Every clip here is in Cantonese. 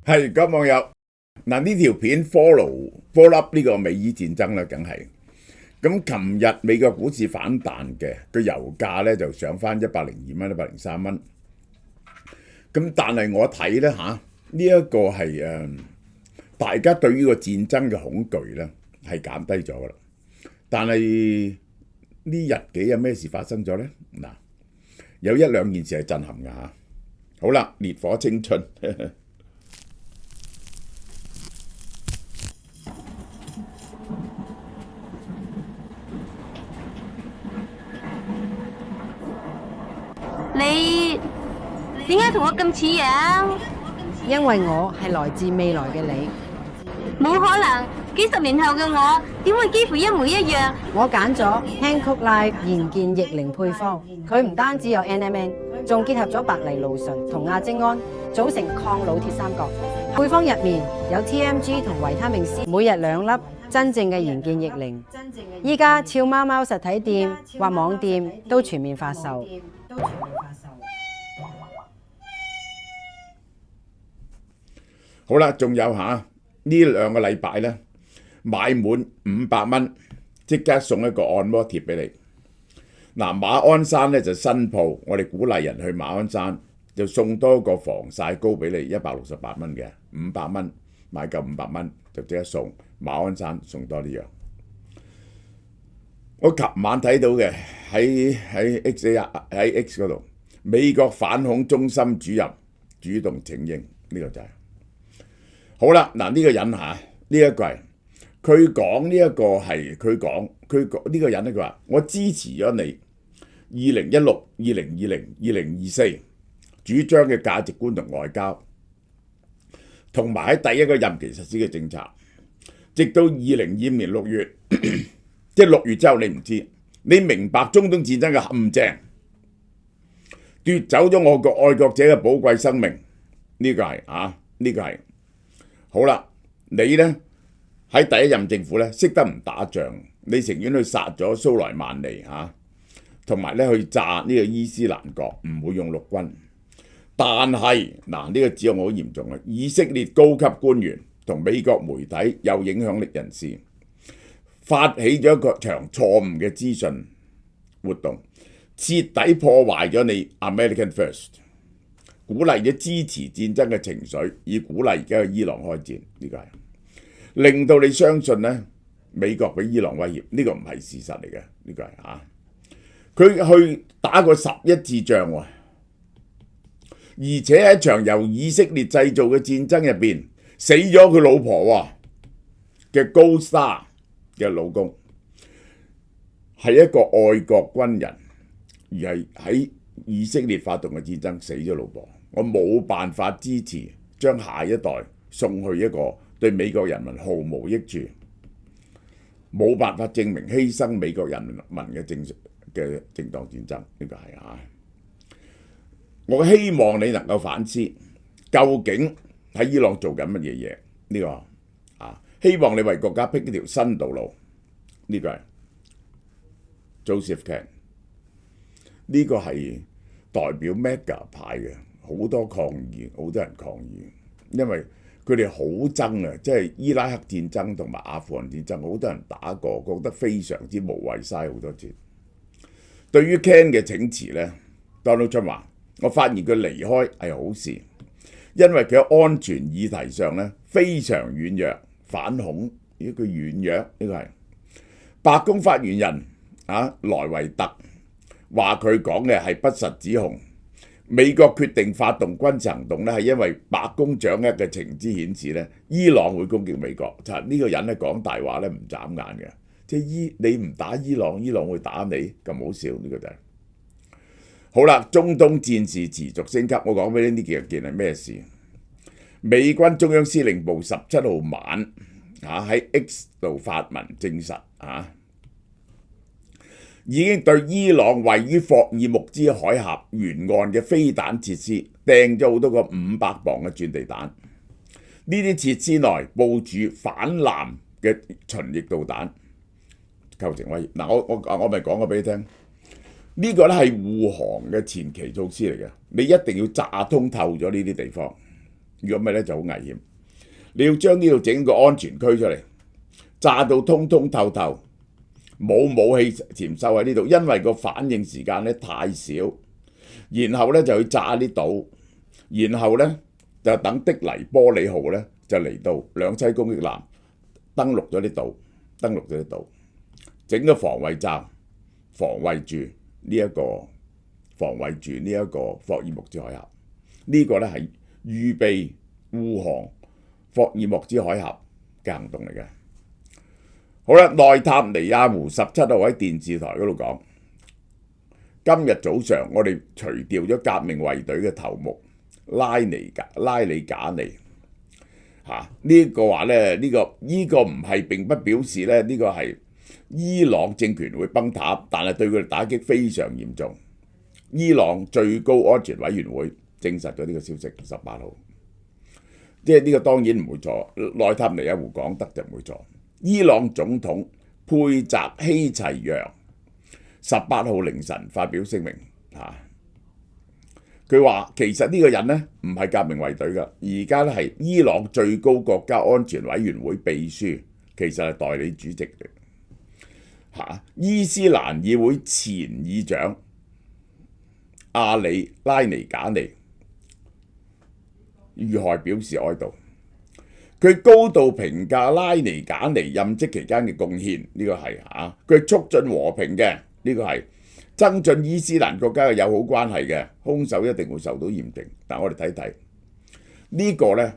係各位網友嗱，呢條片 follow up 呢個美伊戰爭啦，梗係咁。琴日美國股市反彈嘅，個油價咧就上翻102蚊、103蚊。咁但係我睇咧呢一個係大家對於個戰爭嘅恐懼咧係減低咗噶啦。但係呢日幾有咩事發生咗咧？嗱，有一兩件事係震撼㗎嚇。好啦，烈火青春。你點解同我咁似樣？因為我係來自未來嘅你，冇可能，幾十年後嘅我點會幾乎一模一樣？我揀咗 Hankook Life 賢健逆齡配方，佢唔單止有 NMN， 仲結合咗白藜蘆醇同亞精胺，組成抗老鐵三角。配方入面有 TMG 同維他命 C， 每日2粒，真正嘅賢健逆齡。依家俏貓貓實體店或網店都全面發售。好啦，仲有呢兩個禮拜咧，買滿500蚊，即刻送一個按摩貼俾你。嗱，馬鞍山咧就新鋪，我哋鼓勵人去馬鞍山就送多個防曬膏俾你，168蚊嘅，500蚊買夠500蚊就即刻送。馬鞍山送多呢樣。我琴晚睇到嘅喺 X 嗰度，美國反恐中心主任主動請纓，呢個就係。好啦，嗱，呢個人呢一個係佢講，呢一個係佢講呢個人咧，佢話我支持咗你2016、2020、2024主張嘅價值觀同外交，同埋喺第一個任期實施嘅政策，直到2025年6月，即係6月之後你唔知，你明白中東戰爭嘅陷阱，奪走咗我個愛國者嘅寶貴生命，呢個係呢個係。好啦，你呢喺第一任政府呢識得唔打仗，你情願去殺咗蘇萊曼尼同埋呢去炸呢個伊斯蘭國，唔會用陸軍。但係呢個指控好嚴重嘅，以色列高級官員同美國媒體有影響力人士發起咗一個場錯誤嘅資訊活動，徹底破壞咗你 American First，鼓勵咗支持戰爭嘅情緒，以鼓勵而家嘅伊朗開戰，呢個係令到你相信呢美國俾伊朗威脅，呢個唔係事實嚟嘅，呢個係佢去打過11次仗喎，而且喺一場由以色列製造嘅戰爭入邊死咗佢老婆嘅高 star 嘅老公，係一個愛國軍人，而係喺以色列發動嘅戰爭死咗老婆。我冇辦法支持將下一代送去一個對美國人民毫無益處，冇辦法證明犧牲美國人民嘅正當戰爭，呢個係我希望你能夠反思，究竟喺伊朗做緊乜嘢嘢？呢個希望你為國家闢一條新道路。呢個係 Joseph Can， 呢個係代表 MAGA 派嘅。好多抗議，好多人抗議，因為佢哋好憎啊！即係伊拉克戰爭同埋阿富汗戰爭，好多人打過，覺得非常之無謂，嘥好多錢。對於 Ken 嘅請辭呢， Donald Trump 話：我發現佢離開係好事，因為佢喺安全議題上呢非常軟弱，反恐呢個軟弱，呢個係白宮發言人萊維特話佢講嘅係不實指控。美國決定發動軍事行動咧，係因為白宮掌握嘅情資顯示咧，伊朗會攻擊美國。就係呢個人咧講大話咧唔眨眼嘅，即係你唔打伊朗，伊朗會打你，咁好笑呢個就係。好啦，中東戰事持續升級，我講俾你呢件係咩事？美軍中央司令部17號晚喺 X 度發文證實已經對伊朗位於霍爾木茲海峽沿岸嘅飛彈設施掟咗好多個500磅嘅鑽地彈。呢啲設施內部署反艦嘅巡弋導彈，構成威脅。嗱，我咪講過俾你聽，呢個咧係護航嘅前期措施嚟嘅，你一定要炸通透咗呢啲地方。如果唔係咧就好危險。你要將呢度整個安全區出嚟，炸到通通透透，冇武器潛秀喺呢度，因為個反應時間咧太少。然後咧就去炸啲島，然後咧就等的黎波里號咧就嚟到兩棲攻擊艦登陸咗啲島，整個防衛站防衛住呢一個霍爾木茲海峽。呢個咧係預備護航霍爾木茲海峽嘅行動嚟嘅。好啦，內塔尼亞胡17號喺電視台嗰度講，今日早上我哋除掉咗革命衛隊嘅頭目拉里賈尼。呢個話咧，呢個唔係並不表示咧呢個係伊朗政權會崩塌，但係對佢哋打擊非常嚴重。伊朗最高安全委員會證實咗呢個消息，18號，即係呢個當然唔會錯，內塔尼亞胡講得就唔會錯。伊朗總統佩澤希齊揚18號凌晨發表聲明，佢話其實呢個人呢唔係革命衛隊㗎，而家咧係伊朗最高國家安全委員會秘書，其實係代理主席嚟。伊斯蘭議會前議長阿里拉尼賈尼遇害表示哀悼。佢高度評價拉尼賈尼任職期間嘅貢獻，呢個係佢促進和平嘅，呢個係增進伊斯蘭國家嘅友好關係嘅，兇手一定會受到嚴刑。但我哋睇睇呢個呢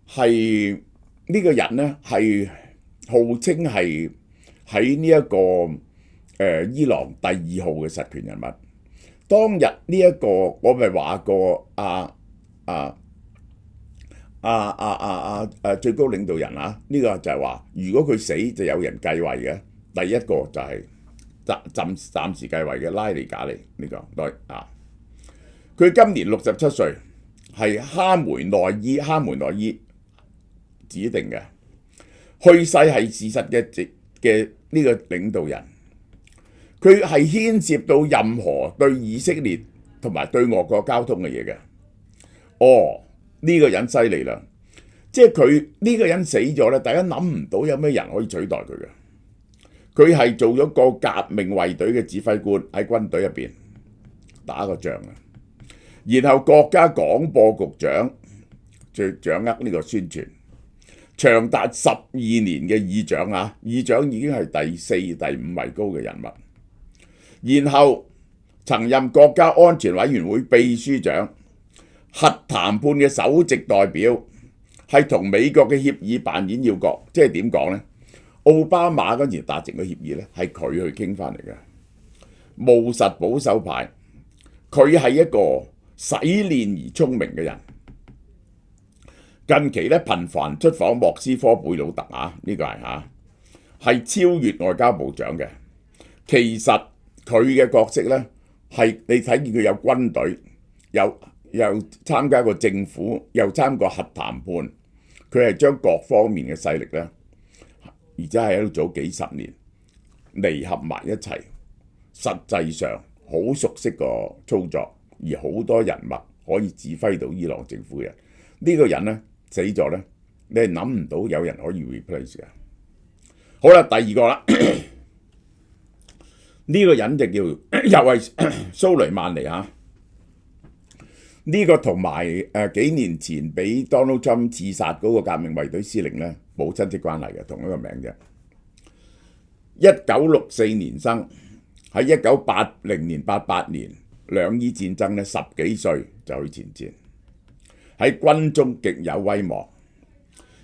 係呢個人呢係號稱係喺呢一個伊朗第2號嘅實權人物。當日呢一個我咪話過最高領導人呢個就係話，如果佢死就有人繼位嘅。第一個就係暫時繼位嘅拉尼賈尼呢個佢今年67歲，係哈梅內伊指定嘅，去世係事實嘅呢個領導人。佢係牽涉到任何對以色列同埋對俄國交通嘅嘢嘅。呢個人犀利啦，即係佢呢個人死咗咧，大家諗唔到有咩人可以取代佢嘅。佢係做咗個革命衛隊嘅指揮官，喺軍隊入邊打過仗啊。然後國家廣播局長最掌握呢個宣傳，長達12年嘅議長議長已經係第4、第5位高嘅人物。然後曾任國家安全委員會秘書長，核談判嘅首席代表，係同美國嘅協議扮演要角。即係點講呢？奧巴馬嗰時達成嘅協議呢，係佢去傾翻嚟嘅，務實保守派。佢係一個洗練而聰明嘅人。近期呢，頻繁出訪莫斯科貝魯特呢個係超越外交部長嘅。其實佢嘅角色呢，係你睇見佢有軍隊，又參加過政府，又參加過核談判。佢係將各方面嘅勢力呢，而且係喺度做幾十年，彌合埋一齊。實際上好熟悉個操作，而好多人物可以指揮到伊朗政府嘅人。呢個人呢，死咗呢，你係諗唔到有人可以 replace 嘅。好啦，第二個啦。呢個人就叫又係蘇雷曼尼呢個同埋幾年前俾 Donald Trump 刺殺嗰個革命衛隊司令呢，冇親戚關係嘅，同一個名啫。1964年生，喺1980年、88年兩伊戰爭呢，10幾歲就去前線，喺軍中極有威望。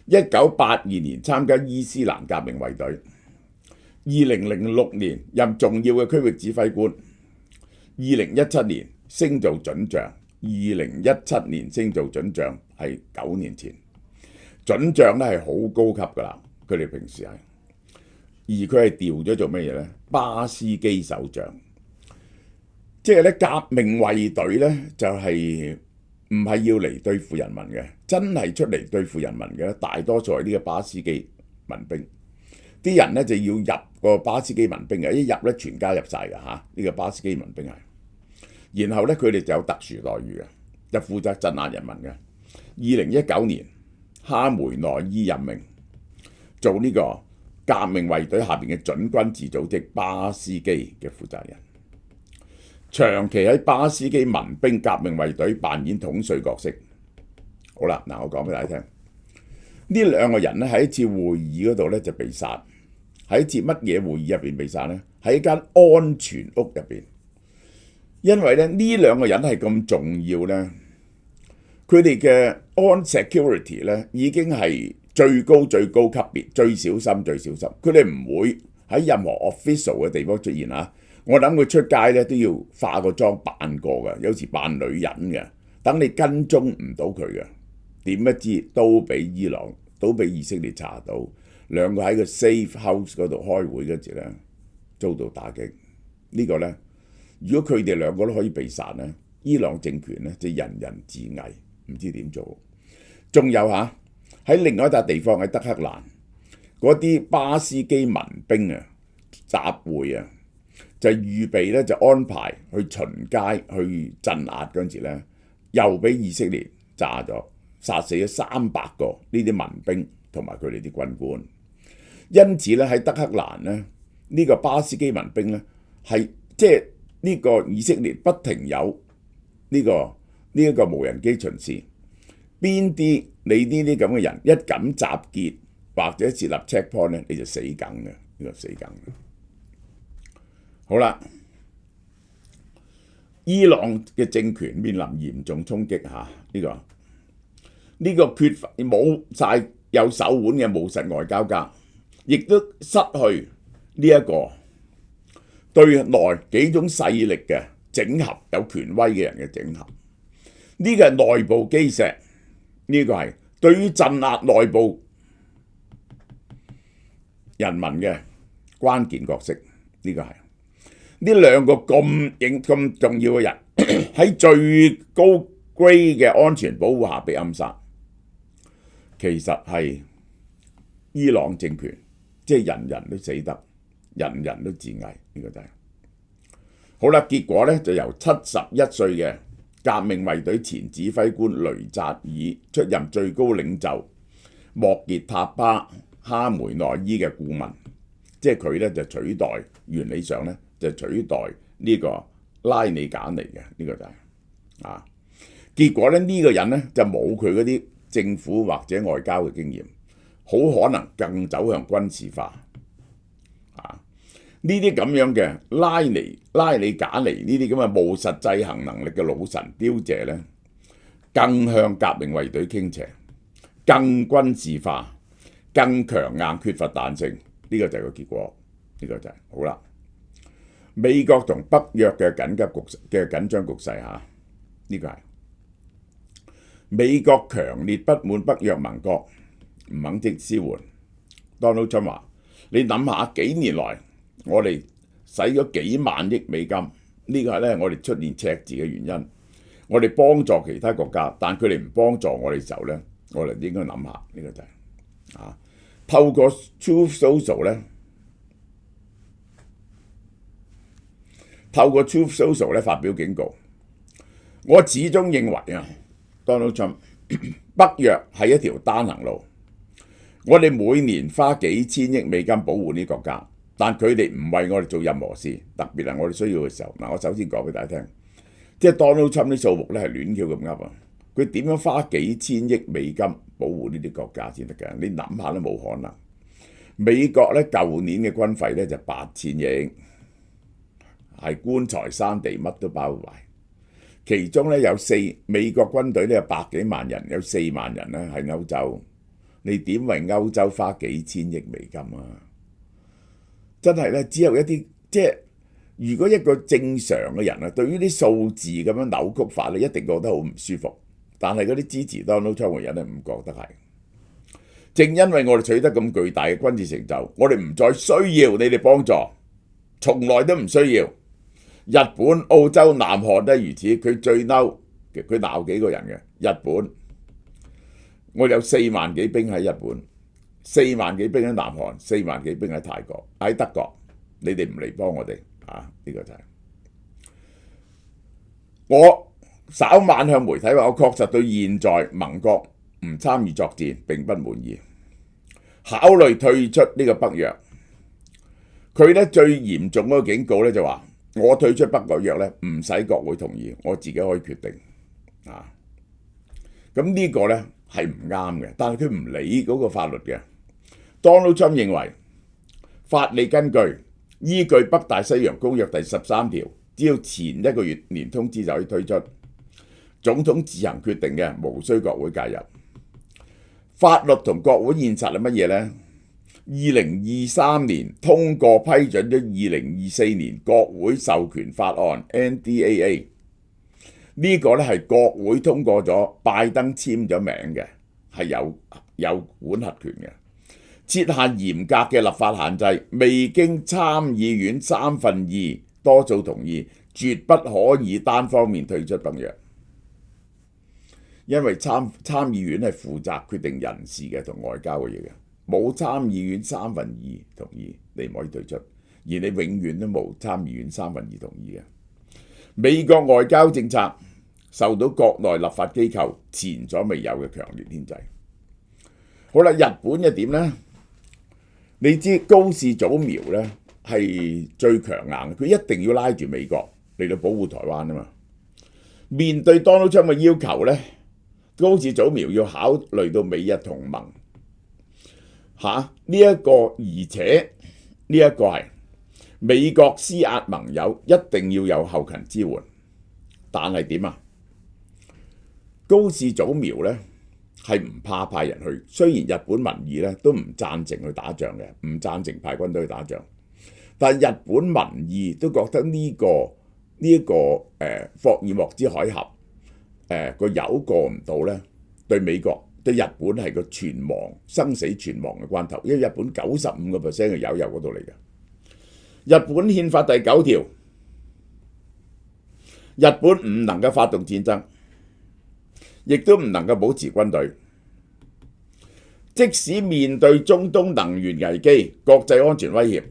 1982年參加伊斯蘭革命衛隊。2006年任重要嘅區域指揮官，2017年升做准將，2017年升做准將係9年前。准將咧係好高級㗎啦，佢哋平時係，而佢係調咗做咩嘢呢？巴斯基首長，即係咧革命衛隊呢，就係唔係要嚟對付人民嘅，真係出嚟對付人民嘅，大多數係呢個巴斯基民兵。啲人呢就要入個巴斯基民兵嘅，一入呢全家入晒㗎呢個巴斯基民兵係。然後呢，佢哋就有特殊待遇嘅，就負責鎮壓人民嘅。2019年哈梅內伊任命做呢個革命衛隊下邊嘅準軍事組織巴斯基嘅負責人，長期喺巴斯基民兵革命衛隊扮演統帥角色。好啦，嗱，我講俾大家聽，呢兩個人咧喺一次會議嗰度咧就被殺，喺一次乜嘢會議入邊被殺咧？喺一間安全屋入邊，因為咧呢兩個人係咁重要咧，佢哋嘅安 security 咧已經係最高級別，最小心。佢哋唔會喺任何 official 嘅地方出現啊！我諗佢出街咧都要化個妝扮過嘅，有時扮女人嘅，等你跟蹤唔到佢嘅。點不知都俾以色列查到，兩個喺個 safe house 嗰度開會嗰時咧遭到打擊。呢個咧，如果佢哋兩個都可以被殺咧，伊朗政權咧就人人自危，唔知點做。仲有喺另外一笪地方喺德黑蘭，嗰啲巴斯基民兵啊集會啊，就預備咧就安排去巡街去鎮壓嗰陣時咧，又俾以色列炸咗，殺死咗300個呢啲民兵同埋佢哋啲軍官。因此咧喺德黑蘭咧，呢個巴斯基民兵咧係即係呢個以色列不停有呢個無人機巡視，邊啲你呢啲咁嘅人一敢集結或者設立 checkpoint 咧，你就死梗嘅，呢個死梗嘅。好啦，伊朗嘅政權面臨嚴重衝擊嚇，呢個缺乏冇晒有手腕嘅務實外交家，亦都失去呢一個對內幾種勢力嘅整合，有權威嘅人嘅整合。呢個係內部基石，呢個係對於鎮壓內部人民嘅關鍵角色。呢個係呢兩個咁重要嘅人喺最高 grade 嘅安全保護下被暗殺，其實係伊朗政權，即係人人都死得，人人都自危。呢個就係好啦。結果咧就由71歲嘅革命衛隊前指揮官雷扎爾出任最高領袖莫傑塔巴哈梅內伊嘅顧問，即係佢咧就取代，原理上咧就取代呢個拉里賈尼嘅。呢個就係結果咧呢個人咧就冇佢嗰啲政府或者外交嘅經驗，好可能更走向軍事化。呢啲咁樣嘅拉里賈尼呢啲咁嘅冇實際行能力嘅老神標謝咧，更向革命衛隊傾斜，更軍事化，更強硬，缺乏彈性。呢個就係個結果。呢個就係好啦。美國同北約嘅緊張局勢嚇，呢個係美國強烈不滿北約盟國唔肯即支援。Donald Trump話：你諗下幾年來，我哋使咗幾萬億美金，呢個係咧我哋出現赤字嘅原因。我哋幫助其他國家，但佢哋唔幫助我哋嘅時候咧，我哋應該諗下。呢個就係透過 Truth Social 咧，發表警告。我始終認為Donald Trump 北約係一條單行路。我哋每年花幾千億美金保護呢啲國家，但佢哋唔為我哋做任何事，特別係我哋需要嘅時候。我首先講俾大家聽，即係 Donald Trump 啲數目咧係亂叫咁噏啊！佢點樣花幾千億美金保護呢啲國家先得嘅？你諗下都冇可能。美國咧舊年嘅軍費咧就8000億，係棺材山地乜都包埋。其中咧美國軍隊咧有100幾萬人，有4萬人咧喺歐洲。你點為歐洲花幾千億美金啊？真係咧，只有一啲即係，如果一個正常嘅人啊，對於啲數字咁樣扭曲法咧，一定覺得好唔舒服。但係嗰啲支持 Donald Trump 嘅人咧，唔覺得係。正因為我哋取得咁巨大嘅軍事成就，我哋唔再需要你哋幫助，從來都唔需要。日本、澳洲、南韓都係如此。佢最嬲，佢鬧幾個人嘅日本。我有4萬幾兵喺日本，4萬幾兵喺南韓，4萬幾兵喺泰國，喺德國，你哋唔嚟幫我哋呢個就係我稍晚向媒體話：我確實對現在盟國唔參與作戰並不滿意，考慮退出呢個北約。佢咧最嚴重嗰個警告咧就話：我退出北約咧唔使國會同意，我自己可以決定啊。咁呢個咧係唔啱嘅，但係佢唔理嗰個法律嘅。Donald Trump 認為法理根據依據北大西洋公約第13條，只要前一個月連通知就可以退出，總統自行決定嘅，無需國會介入。法律同國會現實係乜嘢呢？2023年通過批准咗2024年國會授權法案 NDAA， 呢個咧係國會通過咗，拜登簽咗名嘅，係有管轄權嘅，設下嚴格嘅立法限制，未經參議院2/3多數同意，絕不可以單方面退出北約。因為參議院係負責決定人事嘅同外交嘅嘢嘅，冇參議院2/3同意，你唔可以退出，而你永遠都冇參議院2/3同意嘅。美國外交政策受到國內立法機構前所未有嘅強烈牽制。好啦，日本又點呢？你知高市早苗呢係最強硬，佢一定要拉住美國嚟到保護台灣啊嘛。面對 Donald Trump 嘅要求呢，高市早苗要考慮到美日同盟呢一個，而且呢一個係美國施壓盟友一定要有後勤支援，但係點啊？高市早苗呢係唔怕派人去，雖然日本民意呢都唔贊成去打仗嘅，唔贊成派軍隊去打仗，但係日本民意都覺得呢個霍爾木茲海峽個油過唔到呢，對美國對日本係個生死存亡嘅關頭，因為日本95% 嘅油由嗰度嚟嘅。日本憲法第9條，日本唔能夠發動戰爭，亦都唔能夠保持軍隊。即使面對中東能源危機、國際安全威脅，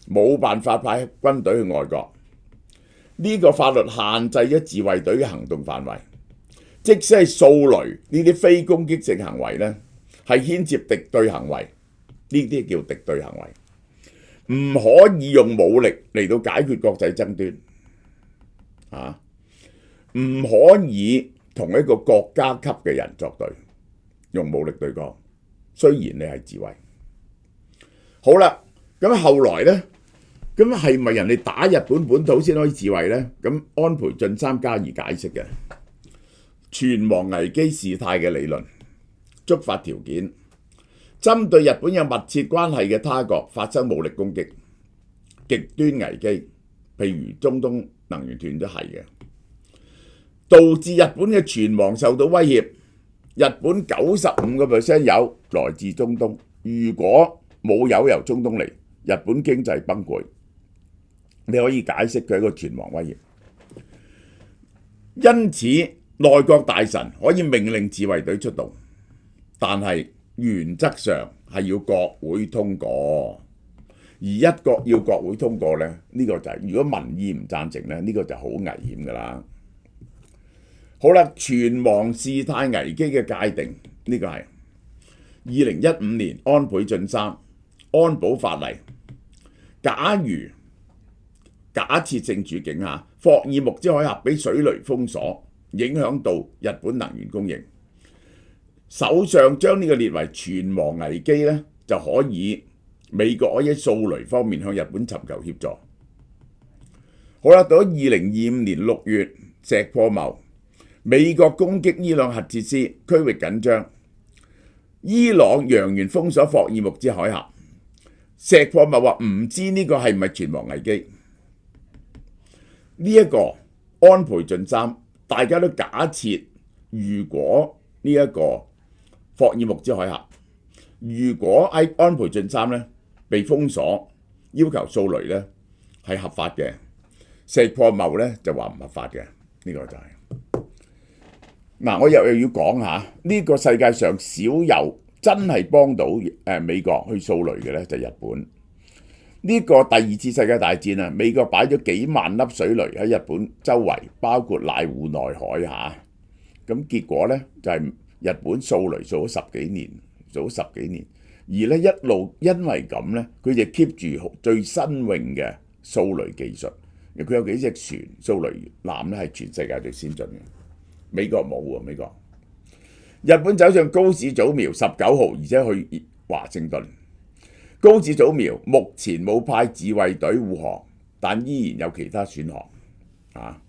冇辦法派軍隊去外國。呢個法律限制咗自衛隊嘅行動範圍。即使係掃雷呢啲非攻擊性行為呢，係牽涉敵對行為，呢啲叫敵對行為，唔可以用武力嚟到解決國際爭端，唔可以同一個國家級嘅人作對，用武力對抗。雖然你係自衛，好啦，咁後來呢，咁係咪人哋打日本本土先可以自衛呢？咁安倍晉三加以解釋嘅。存亡危機事態嘅理論，觸發條件，針對日本有密切關係嘅他國發生武力攻擊，極端危機，譬如中東能源斷都係嘅，導致日本嘅存亡受到威脅。日本95% 油來自中東，如果冇油由中東嚟，日本經濟崩潰。你可以解釋佢係一個存亡威脅，因此內閣大臣可以命令自衛隊出動，但係原則上係要國會通過，而要國會通過呢，呢個就係如果民意唔贊成呢，呢個就好危險㗎啦。好啦，存亡事態危機嘅界定，呢個係2015年安倍晉三安保法例。假設性處境下，霍爾木茲海峽俾水雷封鎖，影響到日本能源供應，首相將呢個列為存亡危機呢，就可以美國可以喺掃雷方面向日本尋求協助。好啦，到咗2025年6月，石破茂，美國攻擊伊朗核設施，區域緊張，伊朗揚言封鎖霍爾木茲海峽，石破茂話唔知呢個係唔係存亡危機。呢一個安倍晉三，大家都假設，如果呢一個霍爾木茲海峽，如果喺安倍晉三呢被封鎖，要求掃雷呢係合法嘅，石破茂呢就話唔合法嘅，呢個就係。嗱，我又要講下呢個世界上少有真係幫到美國去掃雷嘅呢，就係日本。呢個第二次世界大戰啊，美國擺咗幾萬粒水雷喺日本周圍，包括瀨戶內海嚇。咁結果呢，就係、日本掃雷掃咗十幾年，而呢一路因為咁呢，佢就 keep 住最新穎嘅掃雷技術。佢有幾隻船掃雷艦咧係全世界最先進嘅，美國冇喎。美國日本走上高市早苗19號，而且去華盛頓。高市早苗目前冇派自衛隊護航，但依然有其他選項。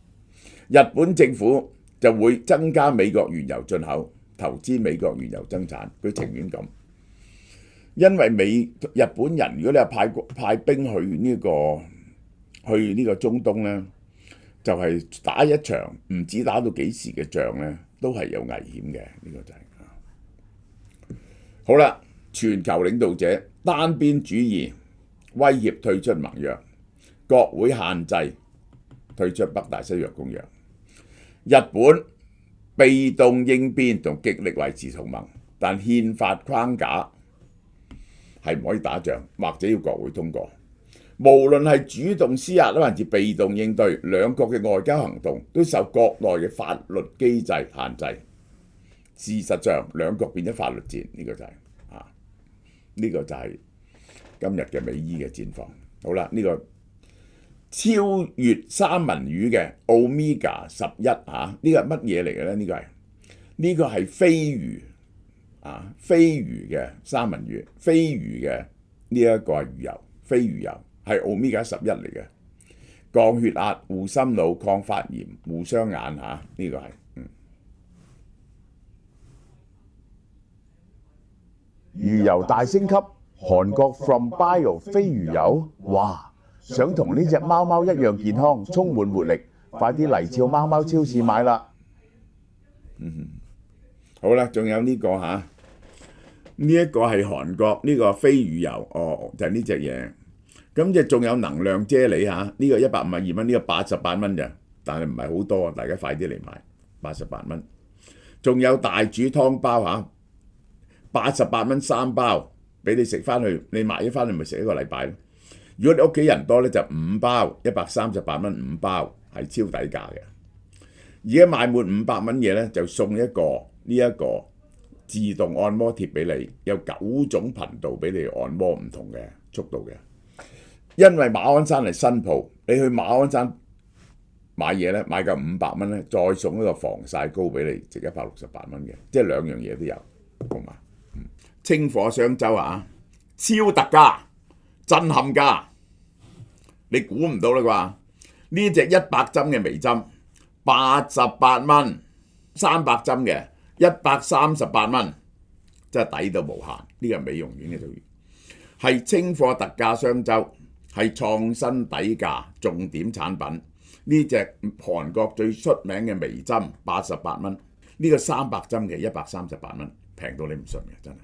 日本政府就會增加美國原油進口，投資美國原油增產，佢情願咁。因為日本人如果你係派兵去呢個中東呢，就係、打一場唔知打到幾時嘅仗呢，都係有危險嘅。呢個就係好啦。全球領導者單邊主義威脅退出盟約，國會限制退出北大西洋公約。日本被動應變同極力維持同盟，但憲法框架係唔可以打仗，或者要國會通過。無論係主動施壓還是被動應對，兩國嘅外交行動都受國內嘅法律機制限制。事實上，兩國變咗法律戰，呢個就係呢個就係今日嘅美伊嘅戰況。好啦，呢個超越三文魚嘅 Omega 11呢個係乜嘢嚟嘅咧？呢個係飛魚飛魚嘅三文魚，飛魚嘅呢一個係魚油，飛魚油係 Omega 11嚟嘅，降血壓、護心腦、抗發炎、護雙眼呢個係。魚油大升級，韓國 From Bio 飛魚油，哇！想同呢隻貓貓一樣健康，充滿活力，快啲嚟俏貓貓超市買啦！好啦，仲有呢個呢一個係韓國呢個飛魚油，就係呢隻嘢。咁就仲有能量啫喱呢個152蚊，呢個88蚊嘅，但係唔係好多，大家快啲嚟買，88蚊。仲有大煮湯包88蚊3包，俾你食翻去，你買咗翻去咪食一個禮拜咯。如果你屋企人多咧，就5包138蚊5包，係超抵價嘅。而家買滿500蚊嘢咧，就送一個呢一個自動按摩貼俾你，有9種頻道俾你按摩唔同嘅速度嘅。因為馬鞍山係新鋪，你去馬鞍山買嘢咧，買夠500蚊咧，再送一個防曬膏俾你，值168蚊嘅，即係兩樣嘢都有，同埋。清火雙周超特價，震撼價，你估唔到啦啩？呢隻100針嘅微針88蚊，300針嘅138蚊，真係抵到無限。呢個係美容院嘅造型，係清貨特價雙周，係創新底價重點產品。呢隻韓國最出名嘅微針88蚊，呢個300針嘅138蚊，平到你唔信嘅真係。